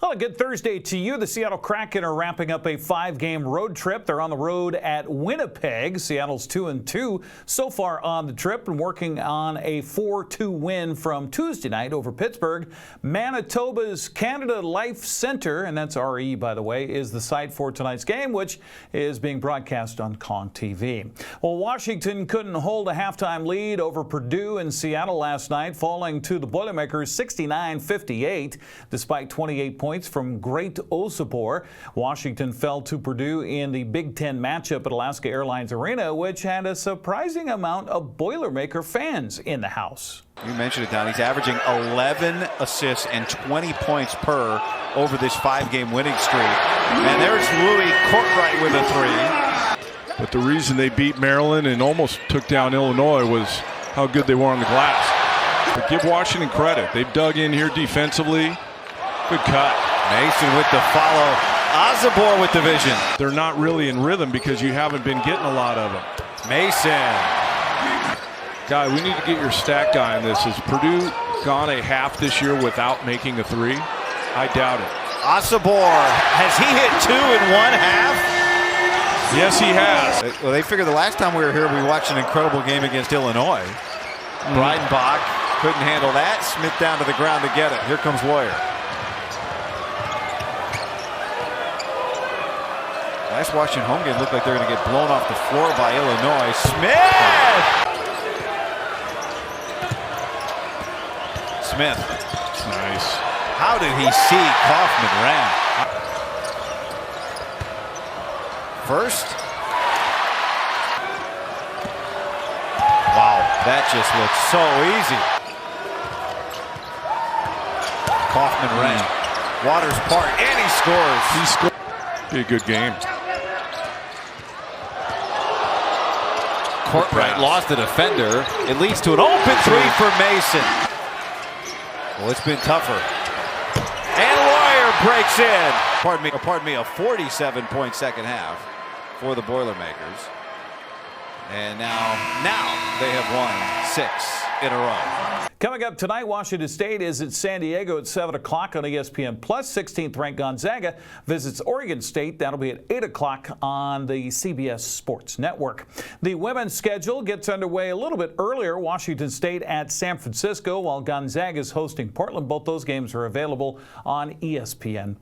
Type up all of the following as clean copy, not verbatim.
Well, a good Thursday to you. The Seattle Kraken are wrapping up a 5-game road trip. They're on the road at Winnipeg. Seattle's 2-2 so far on the trip and working on a 4-2 win from Tuesday night over Pittsburgh. Manitoba's Canada Life Center, and that's RE by the way, is the site for tonight's game, which is being broadcast on Kong TV. Well, Washington couldn't hold a halftime lead over Purdue and Seattle last night, falling to the Boilermakers 69-58 despite 28 points from Great Osipor. Washington fell to Purdue in the Big Ten matchup at Alaska Airlines Arena, which had a surprising amount of Boilermaker fans in the house. You mentioned it, Don. He's averaging 11 assists and 20 points per over this 5-game winning streak. And there's Louis Courtright with a 3. But the reason they beat Maryland and almost took down Illinois was how good they were on the glass. But give Washington credit. They've dug in here defensively. Good cut. Mason with the follow. Osipor with the vision. They're not really in rhythm because you haven't been getting a lot of them. Mason. Guy, we need to get your stat guy on this. Has Purdue gone a half this year without making a 3? I doubt it. Osipor, has he hit 2 in one half? Yes, he has. Well, they figured the last time we were here, we watched an incredible game against Illinois. Breidenbach couldn't handle that. Smith down to the ground to get it. Here comes Warrior. Last Washington home game looked like they're going to get blown off the floor by Illinois. Smith! Smith. Nice. How did he see Kaufman ran? First. Wow, that just looks so easy. Kaufman ran. Waters part, and he scores. He scored. Be a good game. Courtright lost the defender. It leads to an open 3 for Mason. Well, it's been tougher. And Warrior breaks in. Pardon me, a 47-point second half for the Boilermakers. And now they have won 6 in a row. Coming up tonight, Washington State is at San Diego at 7 o'clock on ESPN+. 16th ranked Gonzaga visits Oregon State. That'll be at 8 o'clock on the CBS Sports Network. The women's schedule gets underway a little bit earlier. Washington State at San Francisco, while Gonzaga is hosting Portland. Both those games are available on ESPN+.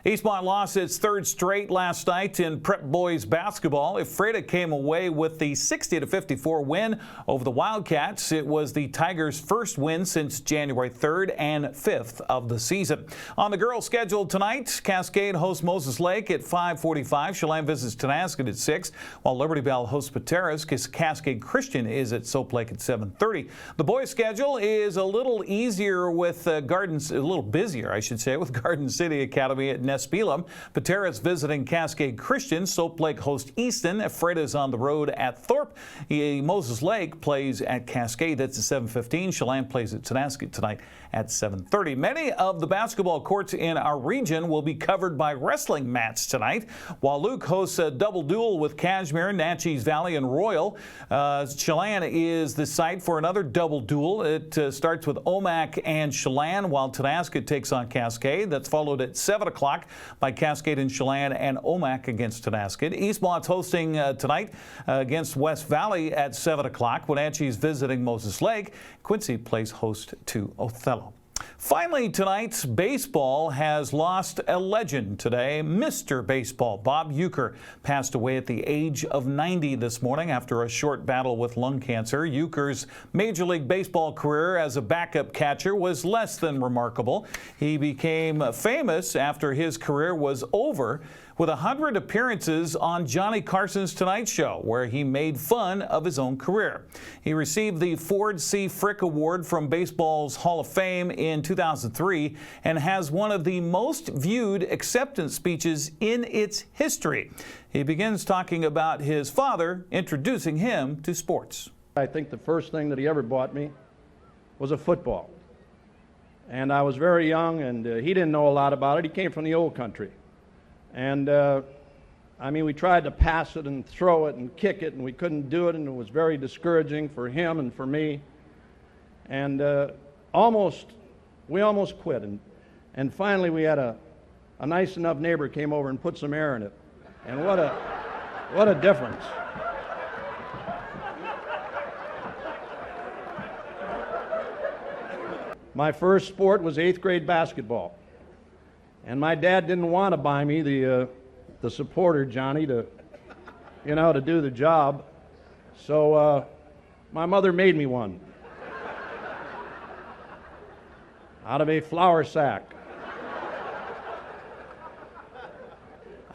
Eastmont lost its 3rd straight last night in prep boys basketball. Ephrata came away with the 60-54 win over the Wildcats. It was the Tigers' first win since January 3rd and 5th of the season. On the girls' schedule tonight, Cascade hosts Moses Lake at 5:45. Chelan visits Tonasket at 6, while Liberty Bell hosts Pateras. Cascade Christian is at Soap Lake at 7:30. The boys' schedule is a little easier with a little busier, I should say, with Garden City Academy at Nespelem. Pateras visiting Cascade Christian. Soap Lake hosts Easton. Ephrata is on the road at Thorpe. Moses Lake plays at Cascade. That's at 7:15. Chelan plays at Tonasket tonight at 7:30. Many of the basketball courts in our region will be covered by wrestling mats tonight. While Luke hosts a double duel with Cashmere, Natchez Valley, and Royal, Chelan is the site for another double duel. It starts with Omak and Chelan, while Tonasket takes on Cascade. That's followed at 7 o'clock by Cascade and Chelan and Omak against Tonasket. Eastmont's hosting tonight against West Valley at 7 o'clock. Wenatchee's visiting Moses Lake. Quincy plays host to Othello. Finally tonight, baseball has lost a legend today. Mr. Baseball, Bob Uecker, passed away at the age of 90 this morning after a short battle with lung cancer. Uecker's Major League Baseball career as a backup catcher was less than remarkable. He became famous after his career was over with 100 appearances on Johnny Carson's Tonight Show, where he made fun of his own career. He received the Ford C. Frick Award from Baseball's Hall of Fame in 2003 and has one of the most viewed acceptance speeches in its history. He begins talking about his father introducing him to sports. I think the first thing that he ever bought me was a football. And I was very young, and he didn't know a lot about it. He came from the old country. And I mean, we tried to pass it and throw it and kick it, and we couldn't do it, and it was very discouraging for him and for me. And we almost quit. And finally we had a nice enough neighbor came over and put some air in it. And what a difference. My first sport was 8th grade basketball. And my dad didn't want to buy me the supporter, Johnny, to do the job. So my mother made me one out of a flour sack.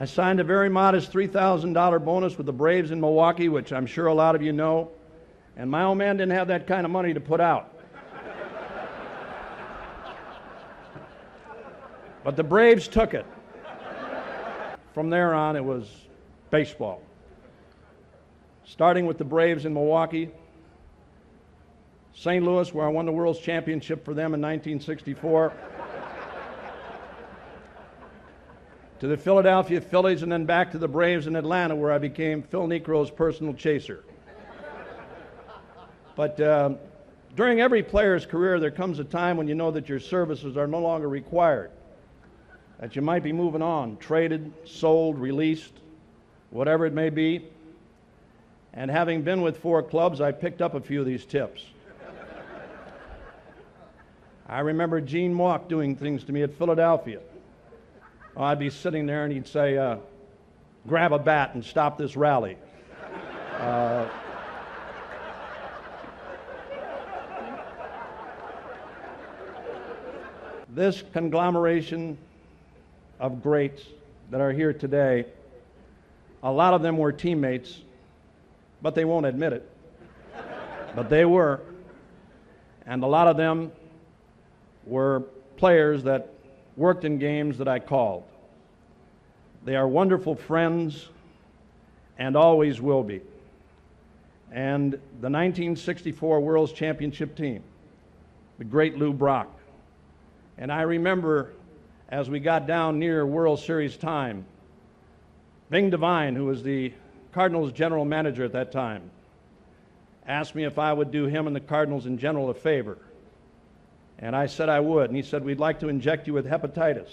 I signed a very modest $3,000 bonus with the Braves in Milwaukee, which I'm sure a lot of you know. And my old man didn't have that kind of money to put out. But the Braves took it. From there on, it was baseball. Starting with the Braves in Milwaukee, St. Louis, where I won the World's Championship for them in 1964, to the Philadelphia Phillies, and then back to the Braves in Atlanta, where I became Phil Niekro's personal chaser. But during every player's career, there comes a time when you know that your services are no longer required, that you might be moving on, traded, sold, released, whatever it may be. And having been with 4 clubs, I picked up a few of these tips. I remember Gene Mauch doing things to me at Philadelphia. I'd be sitting there and he'd say, grab a bat and stop this rally. This conglomeration of greats that are here today, a lot of them were teammates, but they won't admit it. But they were. And a lot of them were players that worked in games that I called. They are wonderful friends and always will be. And the 1964 World's Championship team, the great Lou Brock. And I remember as we got down near World Series time, Bing Devine, who was the Cardinals general manager at that time, asked me if I would do him and the Cardinals in general a favor. And I said I would. And he said, we'd like to inject you with hepatitis.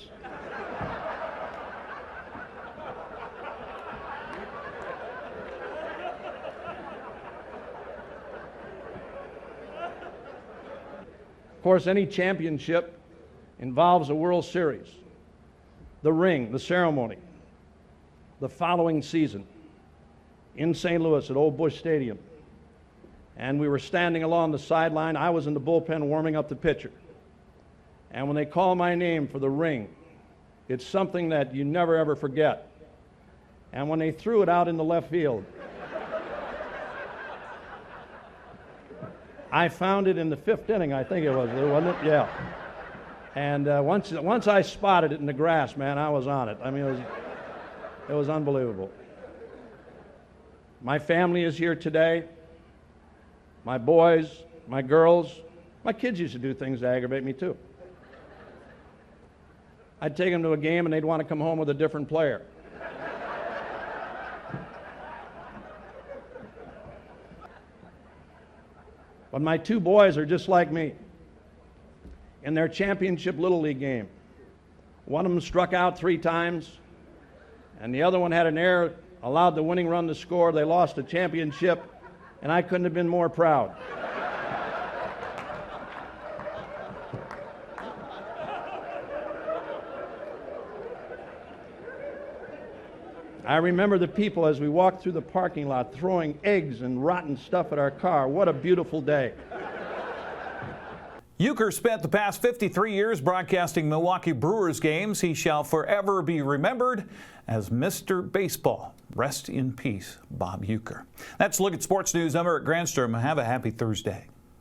Of course, any championship involves a World Series, the ring, the ceremony, the following season in St. Louis at Old Busch Stadium. And we were standing along the sideline. I was in the bullpen warming up the pitcher. And when they call my name for the ring, it's something that you never ever forget. And when they threw it out in the left field, I found it in the 5th inning, I think it was, wasn't it? Yeah. And once I spotted it in the grass, man, I was on it. I mean, it was unbelievable. My family is here today. My boys, my girls, my kids used to do things to aggravate me too. I'd take them to a game and they'd want to come home with a different player. But my 2 boys are just like me. In their championship Little League game, one of them struck out 3 times, and the other one had an error, allowed the winning run to score. They lost the championship, and I couldn't have been more proud. I remember the people as we walked through the parking lot throwing eggs and rotten stuff at our car. What a beautiful day. Uecker spent the past 53 years broadcasting Milwaukee Brewers games. He shall forever be remembered as Mr. Baseball. Rest in peace, Bob Uecker. That's a look at sports news. I'm Eric Granstrom. Have a happy Thursday.